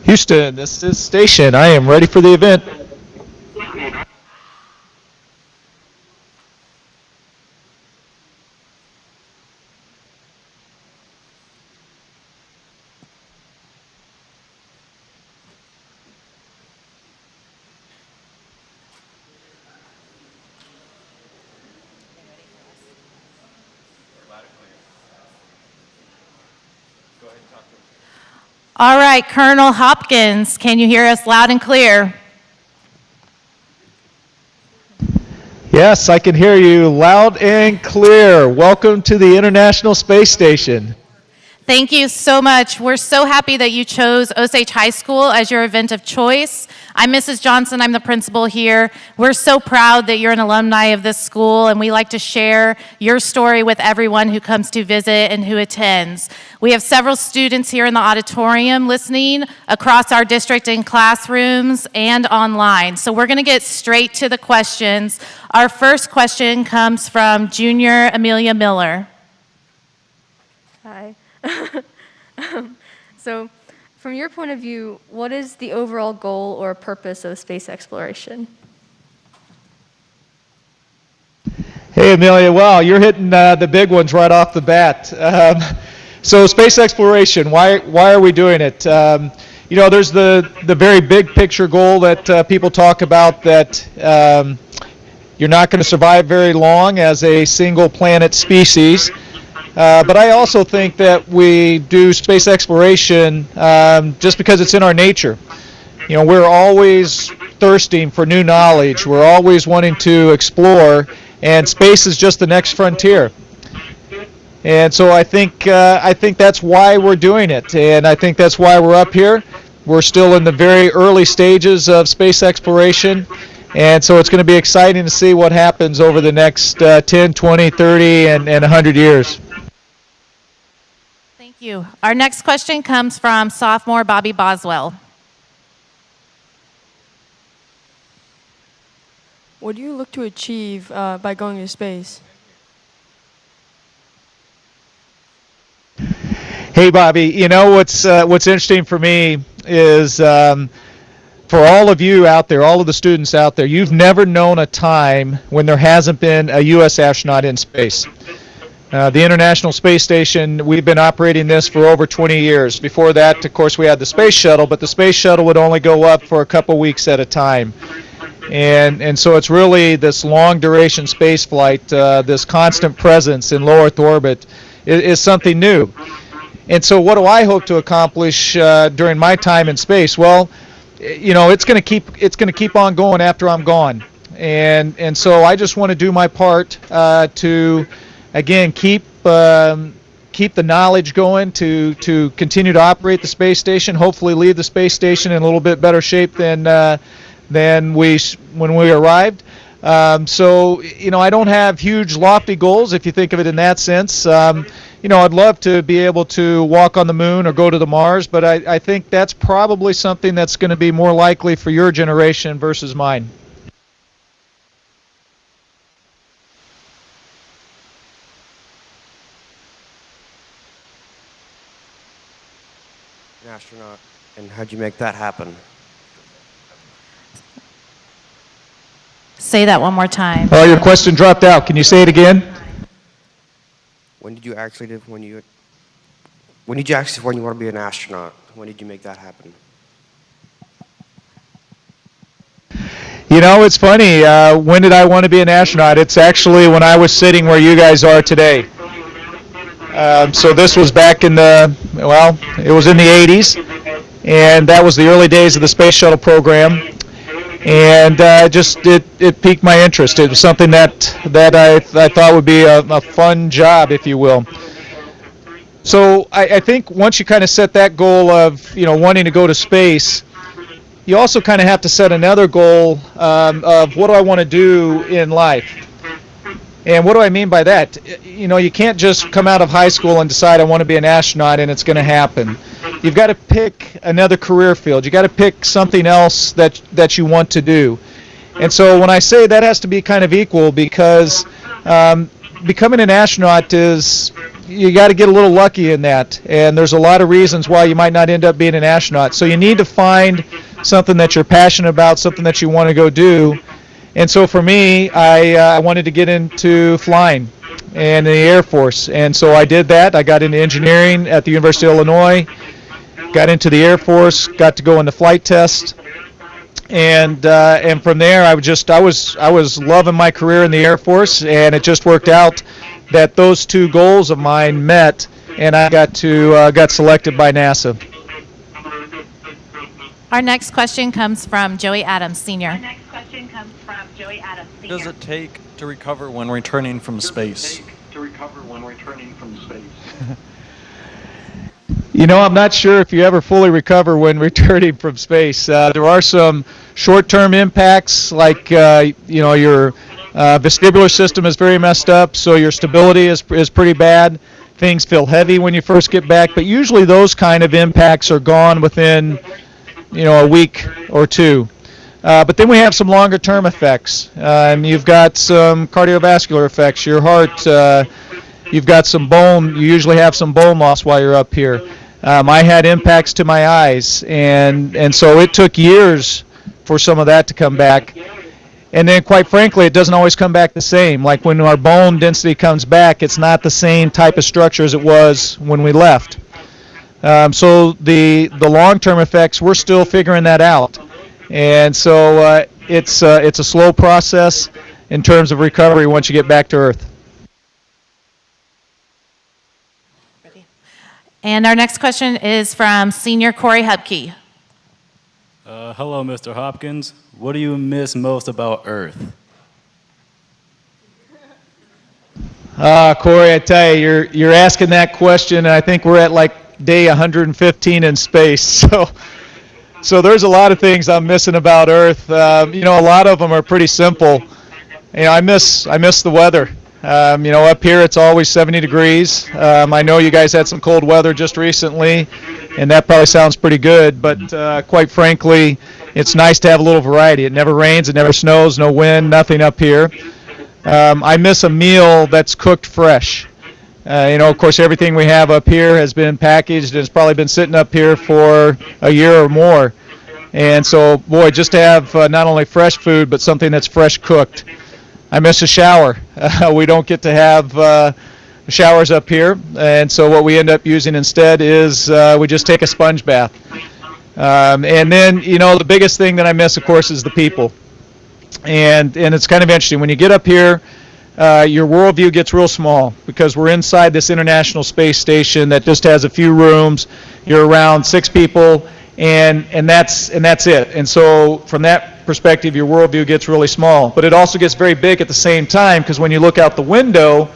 Houston, this is Station. I am ready for the event. All right, Colonel Hopkins, can you hear us loud and clear? Yes, I can hear you loud and clear. Welcome to the International Space Station. Thank you so much. We're so happy that you chose Osage High School as your event of choice. I'm Mrs. Johnson. I'm the principal here. We're so proud that you're an alumni of this school, and we like to share your story with everyone who comes to visit and who attends. We have several students here in the auditorium listening across our district in classrooms and online. So we're going to get straight to the questions. Our first question comes from Junior Amelia Miller. Hi. So, from your point of view, what is the overall goal or purpose of space exploration? Hey, Amelia. Wow, you're hitting the big ones right off the bat. So space exploration, why are we doing it? There's the very big picture goal that people talk about, that you're not going to survive very long as a single planet species. But I also think that we do space exploration just because it's in our nature. We're always thirsting for new knowledge. We're always wanting to explore, and space is just the next frontier. And so I think that's why we're doing it, and I think that's why we're up here. We're still in the very early stages of space exploration, and so it's going to be exciting to see what happens over the next 10, 20, 30, and 100 years. Thank you. Our next question comes from sophomore Bobby Boswell. What do you look to achieve by going to space? Hey, Bobby. What's interesting for me is for all of you out there, all of the students out there, you've never known a time when there hasn't been a U.S. astronaut in space. The International Space Station, we've been operating this for over 20 years. Before that, of course, we had the Space Shuttle, but the Space Shuttle would only go up for a couple weeks at a time. And so it's really this long-duration space flight, this constant presence in low Earth orbit is something new. And so what do I hope to accomplish during my time in space? Well, it's going to keep on going after I'm gone. And so I just want to do my part to, again, keep the knowledge going, to continue to operate the space station, hopefully leave the space station in a little bit better shape than when we arrived. So I don't have huge lofty goals, if you think of it in that sense. I'd love to be able to walk on the moon or go to the Mars, but I think that's probably something that's going to be more likely for your generation versus mine. An astronaut, and how'd you make that happen? Say that one more time. Oh, your question dropped out. Can you say it again? When did you actually when you want to be an astronaut? When did you make that happen? It's funny. When did I want to be an astronaut? It's actually when I was sitting where you guys are today. So this was back it was in the 80s, and that was the early days of the Space Shuttle program. And it piqued my interest. It was something that I thought would be a fun job, if you will. So I think once you kind of set that goal of wanting to go to space, you also kind of have to set another goal of what do I want to do in life. And what do I mean by that? You can't just come out of high school and decide I want to be an astronaut and it's going to happen. You've got to pick another career field. You've got to pick something else that you want to do. And so when I say that has to be kind of equal, because becoming an astronaut is you got to get a little lucky in that, and there's a lot of reasons why you might not end up being an astronaut. So you need to find something that you're passionate about, something that you want to go do. And so for me, I wanted to get into flying and in the Air Force, and so I did that. I got into engineering at the University of Illinois, got into the Air Force, got to go in the flight test, and from there I was loving my career in the Air Force, and it just worked out that those two goals of mine met, and I got selected by NASA. Our next question comes from Joey Adams, Senior. What does it take to recover when returning from space? You know, I'm not sure if you ever fully recover when returning from space. There are some short-term impacts, like your vestibular system is very messed up, so your stability is pretty bad. Things feel heavy when you first get back, but usually those kind of impacts are gone within a week or two. But then we have some longer-term effects, and you've got some cardiovascular effects. Your heart, you've got some bone. You usually have some bone loss while you're up here. I had impacts to my eyes, and so it took years for some of that to come back. And then, quite frankly, it doesn't always come back the same. Like when our bone density comes back, it's not the same type of structure as it was when we left. So the long-term effects, we're still figuring that out. And so it's a slow process in terms of recovery once you get back to Earth. And our next question is from Senior Corey Hupke. Hello, Mr. Hopkins. What do you miss most about Earth? Corey, I tell you, you're asking that question, and I think we're at like day 115 in space. So there's a lot of things I'm missing about Earth. A lot of them are pretty simple. I miss the weather. Up here it's always 70 degrees. I know you guys had some cold weather just recently, and that probably sounds pretty good, but quite frankly, it's nice to have a little variety. It never rains, it never snows, no wind, nothing up here. I miss a meal that's cooked fresh. Of course, everything we have up here has been packaged and it's probably been sitting up here for a year or more. And so, boy, just to have not only fresh food, but something that's fresh cooked. I miss a shower. We don't get to have showers up here, and so what we end up using instead is we just take a sponge bath. And then, the biggest thing that I miss, of course, is the people. And it's kind of interesting. When you get up here, your worldview gets real small because we're inside this International Space Station that just has a few rooms. You're around 6 people, and that's it. And so from that perspective, your worldview gets really small. But it also gets very big at the same time because when you look out the window,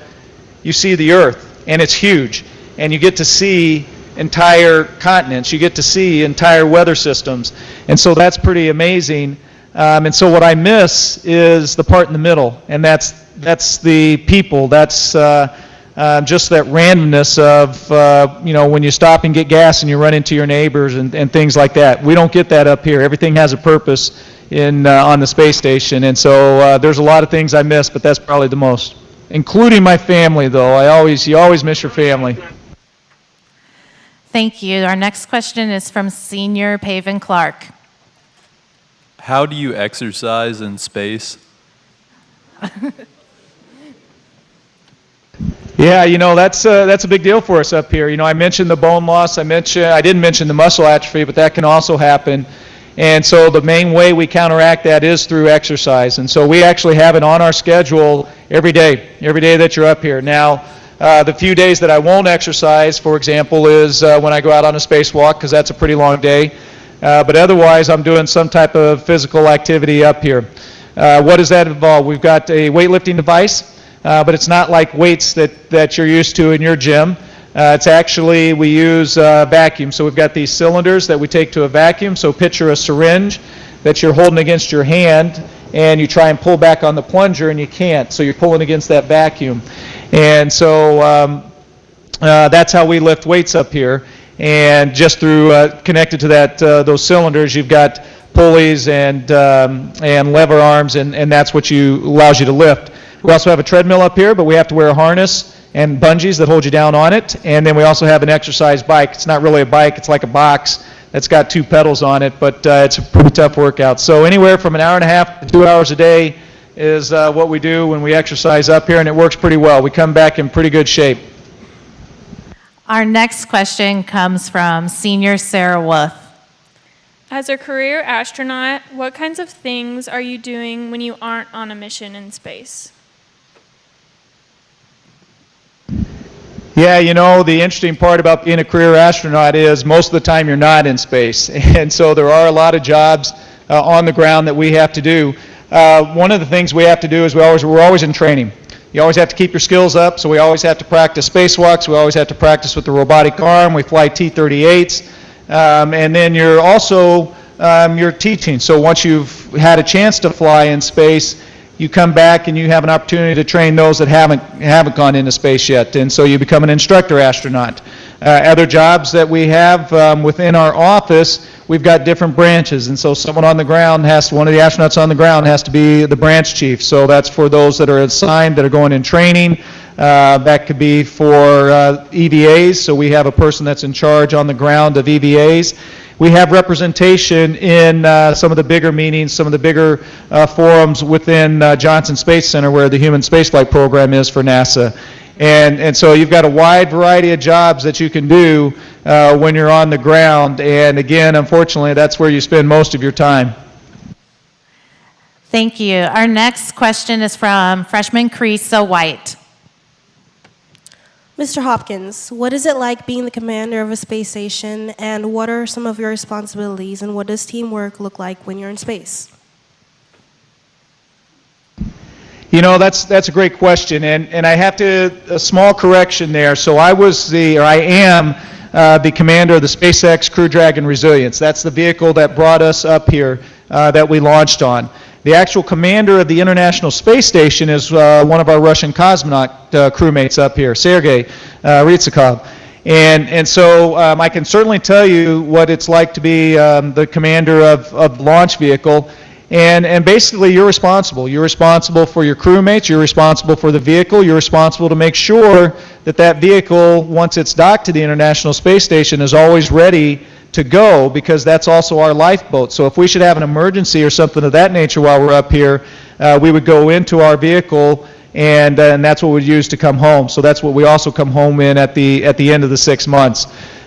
you see the Earth, and it's huge. And you get to see entire continents. You get to see entire weather systems. And so that's pretty amazing. And so what I miss is the part in the middle, and that's the people. That's just that randomness of, when you stop and get gas and you run into your neighbors and things like that. We don't get that up here. Everything has a purpose on the space station. And so there's a lot of things I miss, but that's probably the most. Including my family, though. You always miss your family. Thank you. Our next question is from Senior Paven Clark. How do you exercise in space? Yeah, that's a big deal for us up here. I mentioned the bone loss. I didn't mention the muscle atrophy, but that can also happen. And so the main way we counteract that is through exercise. And so we actually have it on our schedule every day that you're up here. Now, the few days that I won't exercise, for example, is when I go out on a spacewalk, because that's a pretty long day. But otherwise, I'm doing some type of physical activity up here. What does that involve? We've got a weightlifting device, but it's not like weights that you're used to in your gym. It's actually, we use vacuum. So we've got these cylinders that we take to a vacuum. So picture a syringe that you're holding against your hand, and you try and pull back on the plunger, and you can't. So you're pulling against that vacuum. And so that's how we lift weights up here. And just through connected to those cylinders, you've got pulleys and lever arms, and that's what allows you to lift. We also have a treadmill up here, but we have to wear a harness, and bungees that hold you down on it. And then we also have an exercise bike. It's not really a bike, it's like a box that's got 2 pedals on it, but it's a pretty tough workout. So anywhere from an hour and a half to 2 hours a day is what we do when we exercise up here, and it works pretty well. We come back in pretty good shape. Our next question comes from senior Sarah Wolf. As a career astronaut, what kinds of things are you doing when you aren't on a mission in space? Yeah, you know, the interesting part about being a career astronaut is most of the time you're not in space. And so there are a lot of jobs on the ground that we have to do. One of the things we have to do is we're always in training. You always have to keep your skills up, so we always have to practice spacewalks. We always have to practice with the robotic arm. We fly T-38s. And then you're teaching. So once you've had a chance to fly in space, you come back and you have an opportunity to train those that haven't gone into space yet, and so you become an instructor astronaut. Other jobs that we have within our office, we've got different branches, and so someone on the ground one of the astronauts on the ground has to be the branch chief. So that's for those that are assigned, that are going in training. That could be for EVAs, so we have a person that's in charge on the ground of EVAs. We have representation in some of the bigger meetings, some of the bigger forums within Johnson Space Center, where the human spaceflight program is for NASA. And so you've got a wide variety of jobs that you can do when you're on the ground. And again, unfortunately, that's where you spend most of your time. Thank you. Our next question is from freshman Carissa White. Mr. Hopkins, what is it like being the commander of a space station, and what are some of your responsibilities, and what does teamwork look like when you're in space? You know, that's a great question, and I have a small correction there. So I am the commander of the SpaceX Crew Dragon Resilience. That's the vehicle that brought us up here that we launched on. The actual commander of the International Space Station is one of our Russian cosmonaut crewmates up here, Sergei Ryzhikov. And so I can certainly tell you what it's like to be the commander of the launch vehicle. And basically, you're responsible. You're responsible for your crewmates. You're responsible for the vehicle. You're responsible to make sure that vehicle, once it's docked to the International Space Station, is always ready to go, because that's also our lifeboat. So if we should have an emergency or something of that nature while we're up here, we would go into our vehicle, and that's what we'd use to come home. So that's what we also come home in at the end of the 6 months.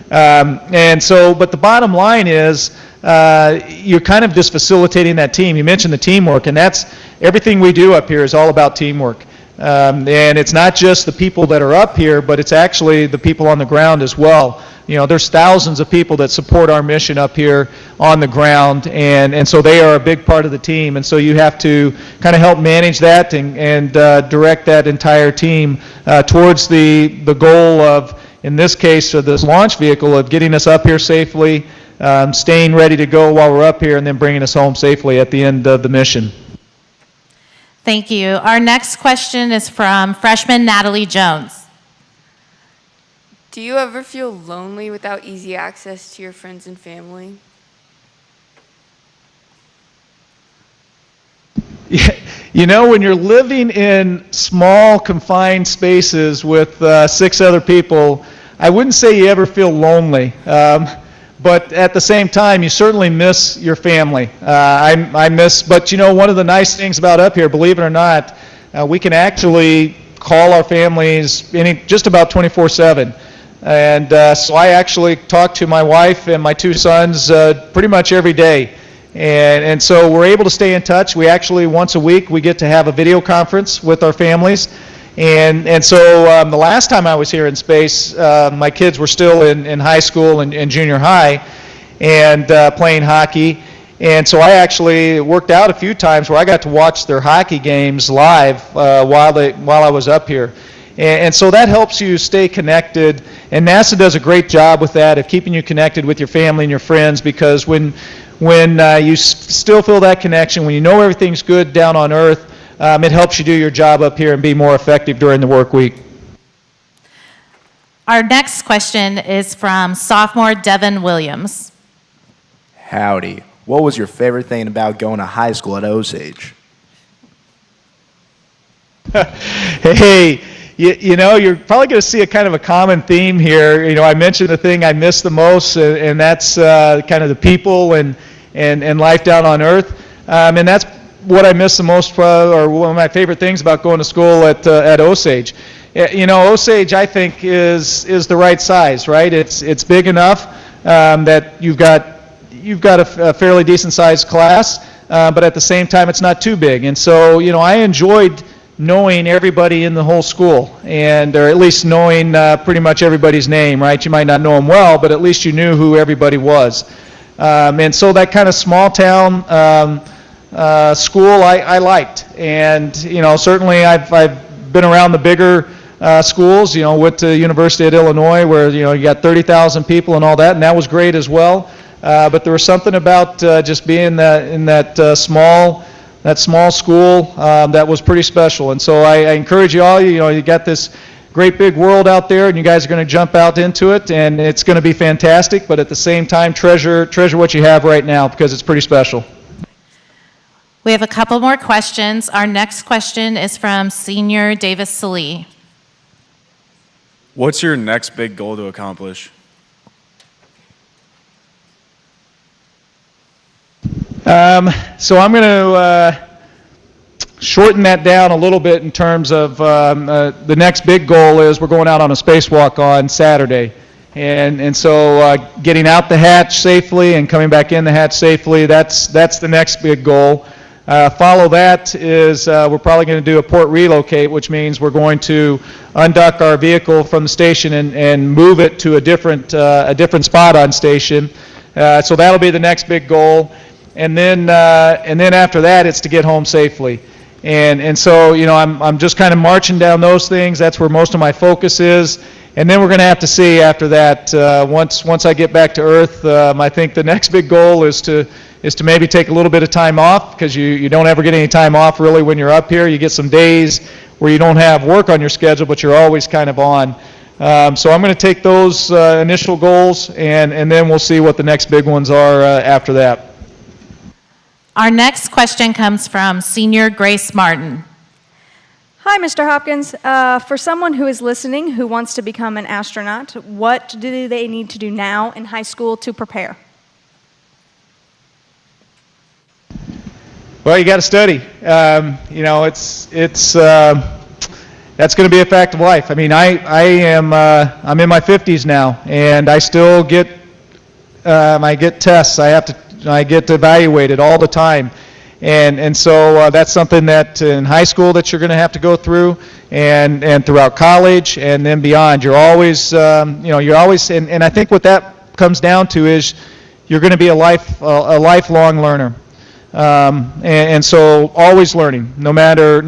But the bottom line is, you're kind of just facilitating that team. You mentioned the teamwork, and that's everything we do up here is all about teamwork. And it's not just the people that are up here, but it's actually the people on the ground as well. You know, there's thousands of people that support our mission up here on the ground, and so they are a big part of the team. And so you have to kind of help manage that and direct that entire team towards the goal of, in this case, of this launch vehicle, of getting us up here safely, staying ready to go while we're up here, and then bringing us home safely at the end of the mission. Thank you. Our next question is from freshman Natalie Jones. Do you ever feel lonely without easy access to your friends and family? You know, when you're living in small, confined spaces with 6 other people, I wouldn't say you ever feel lonely. But at the same time, you certainly miss your family. But you know, one of the nice things about up here, believe it or not, we can actually call our families just about 24/7. And so I actually talk to my wife and my 2 sons pretty much every day. And so we're able to stay in touch. We actually, once a week, we get to have a video conference with our families. And so the last time I was here in space, my kids were still in high school and junior high and playing hockey. And so I actually worked out a few times where I got to watch their hockey games live while I was up here. And so that helps you stay connected, and NASA does a great job with that, of keeping you connected with your family and your friends, because when you still feel that connection, when you know everything's good down on Earth, it helps you do your job up here and be more effective during the work week. Our next question is from sophomore Devin Williams. Howdy. What was your favorite thing about going to high school at Osage? Hey, you know, you're probably going to see a kind of a common theme here. You know, I mentioned the thing I miss the most, and that's kind of the people and life down on Earth. And that's what I miss the most, or one of my favorite things about going to school at Osage. You know, Osage, I think, is the right size, right? It's big enough that you've got a fairly decent sized class, but at the same time, it's not too big. And so, you know, I enjoyed knowing everybody in the whole school, or at least knowing pretty much everybody's name, right? You might not know them well, but at least you knew who everybody was. And so that kind of small town school I liked. And, you know, certainly I've been around the bigger schools, you know, went to University of Illinois where, you know, you got 30,000 people and all that, and that was great as well. But there was something about just being in that small school that was pretty special. And so I encourage you all, you know, you got this great big world out there, and you guys are going to jump out into it, and it's going to be fantastic, but at the same time, treasure what you have right now, because it's pretty special. We have a couple more questions. Our next question is from Senior Davis Salee. What's your next big goal to accomplish? So I'm going to shorten that down a little bit in terms of the next big goal is we're going out on a spacewalk on Saturday. And so getting out the hatch safely and coming back in the hatch safely, that's the next big goal. Follow that is we're probably going to do a port relocate, which means we're going to undock our vehicle from the station and move it to a different spot on station. So that'll be the next big goal. And then after that, it's to get home safely. And so, you know, I'm just kind of marching down those things. That's where most of my focus is. And then we're going to have to see after that. Once I get back to Earth, I think the next big goal is to maybe take a little bit of time off, because you don't ever get any time off really when you're up here. You get some days where you don't have work on your schedule, but you're always kind of on. So I'm going to take those initial goals, and then we'll see what the next big ones are after that. Our next question comes from Senior Grace Martin. Hi, Mr. Hopkins. For someone who is listening who wants to become an astronaut, what do they need to do now in high school to prepare? Well, you got to study. You know, it's that's going to be a fact of life. I mean, I'm in my 50s now, and I still get tests. I get evaluated all the time. And so that's something that in high school that you're going to have to go through, and throughout college and then beyond. You're always, and I think what that comes down to is you're going to be a lifelong learner. And so always learning, no matter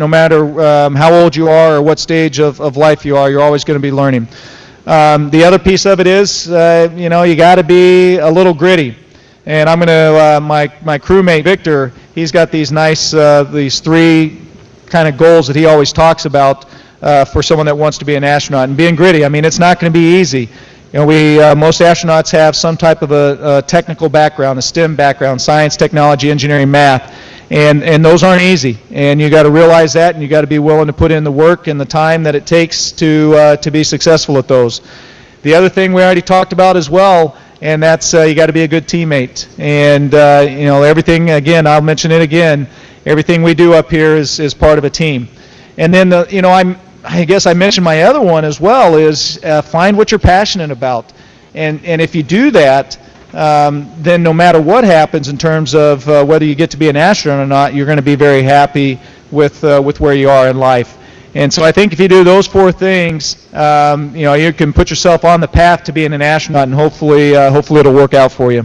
how old you are or what stage of life you are, you're always going to be learning. The other piece of it is, you got to be a little gritty. And I'm going to, my crewmate Victor, he's got these these three kind of goals that he always talks about for someone that wants to be an astronaut. And being gritty, I mean, it's not going to be easy. You know, most astronauts have some type of a technical background, a STEM background, science, technology, engineering, math, and those aren't easy. And you got to realize that, and you got to be willing to put in the work and the time that it takes to be successful at those. The other thing we already talked about as well, and that's you got to be a good teammate. And everything, again, I'll mention it again, everything we do up here is part of a team. And then I guess I mentioned my other one as well is find what you're passionate about. And if you do that, then no matter what happens in terms of whether you get to be an astronaut or not, you're going to be very happy with where you are in life. And so I think if you do those four things, you can put yourself on the path to being an astronaut, and hopefully it'll work out for you.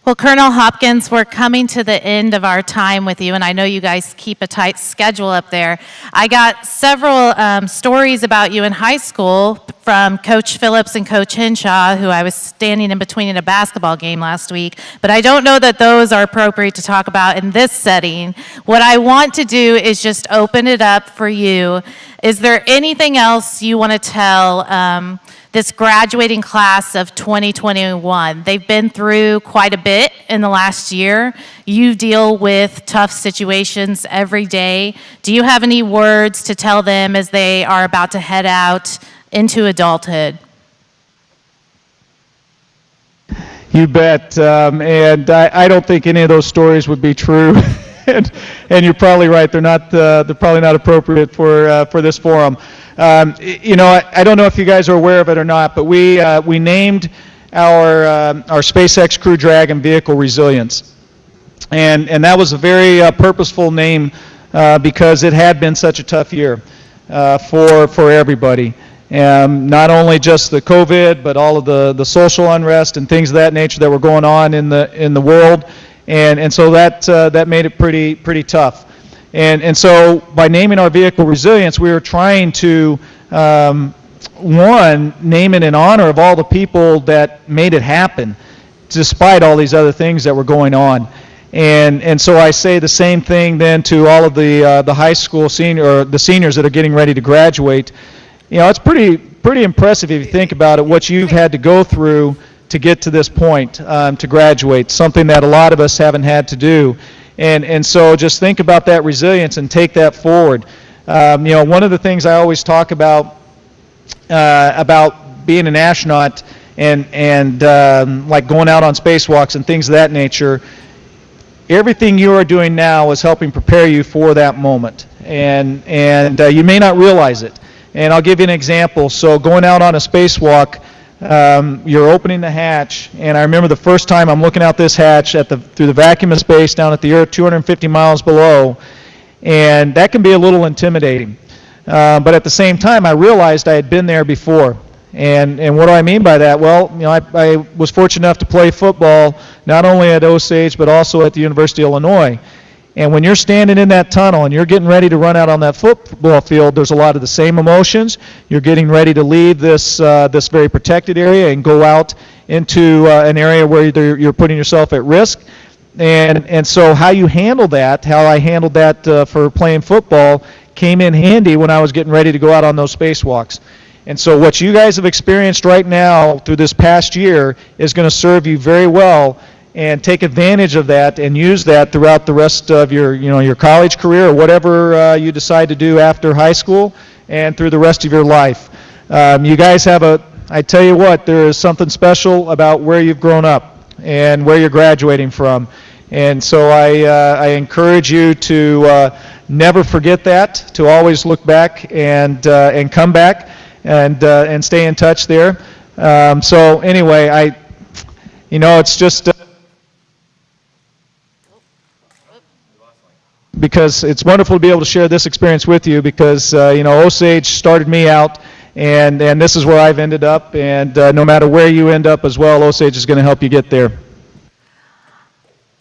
Well, Colonel Hopkins, we're coming to the end of our time with you, and I know you guys keep a tight schedule up there. I got several stories about you in high school from Coach Phillips and Coach Henshaw, who I was standing in between in a basketball game last week, but I don't know that those are appropriate to talk about in this setting. What I want to do is just open it up for you Is there anything else you want to tell this graduating class of 2021? They've been through quite a bit in the last year. You deal with tough situations every day. Do you have any words to tell them as they are about to head out into adulthood? You bet. And I don't think any of those stories would be true. and you're probably right. They're probably not appropriate for this forum. I don't know if you guys are aware of it or not, but we named our SpaceX Crew Dragon vehicle Resilience, and that was a very purposeful name because it had been such a tough year for everybody. Not only just the COVID, but all of the social unrest and things of that nature that were going on in the world, and so that made it pretty tough. And so by naming our vehicle Resilience, we were trying to name it in honor of all the people that made it happen, despite all these other things that were going on. And so I say the same thing then to all of the high school the seniors that are getting ready to graduate. It's pretty impressive if you think about it, what you've had to go through to get to this point, to graduate, something that a lot of us haven't had to do. And so just think about that resilience and take that forward. One of the things I always talk about being an astronaut and like going out on spacewalks and things of that nature, everything you are doing now is helping prepare you for that moment. And you may not realize it. And I'll give you an example. So going out on a spacewalk, you're opening the hatch, and I remember the first time I'm looking out this hatch through the vacuum of space down at the Earth 250 miles below, and that can be a little intimidating. But at the same time, I realized I had been there before. And what do I mean by that? Well, I was fortunate enough to play football not only at Osage but also at the University of Illinois. And when you're standing in that tunnel and you're getting ready to run out on that football field, there's a lot of the same emotions. You're getting ready to leave this very protected area and go out into an area where you're putting yourself at risk. And so how you handle that, how I handled that for playing football, came in handy when I was getting ready to go out on those spacewalks. And so what you guys have experienced right now through this past year is going to serve you very well, and take advantage of that and use that throughout the rest of your college career or whatever you decide to do after high school and through the rest of your life. You guys I tell you what, there is something special about where you've grown up and where you're graduating from. And so I encourage you to never forget that, to always look back and come back and stay in touch there. So anyway, it's just because it's wonderful to be able to share this experience with you, because Osage started me out, and this is where I've ended up, and no matter where you end up as well, Osage is going to help you get there.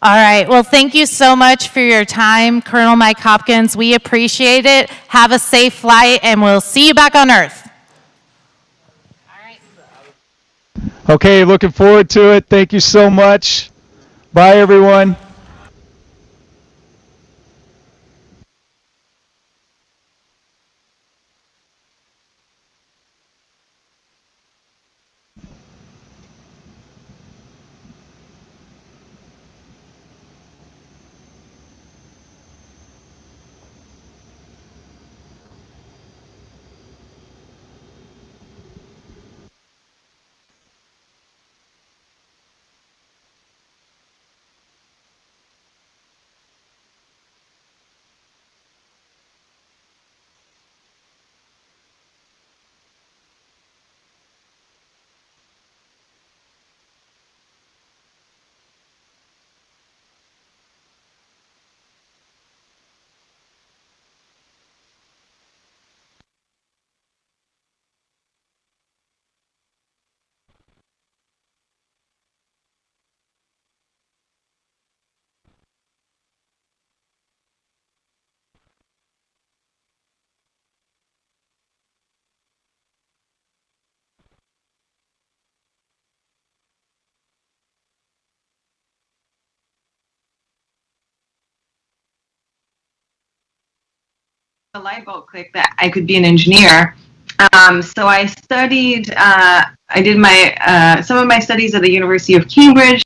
All right. Well, thank you so much for your time, Colonel Mike Hopkins. We appreciate it. Have a safe flight, and we'll see you back on Earth. Okay, looking forward to it. Thank you so much. Bye, everyone. the light bulb clicked that I could be an engineer. So I studied, I did my some of my studies at the University of Cambridge,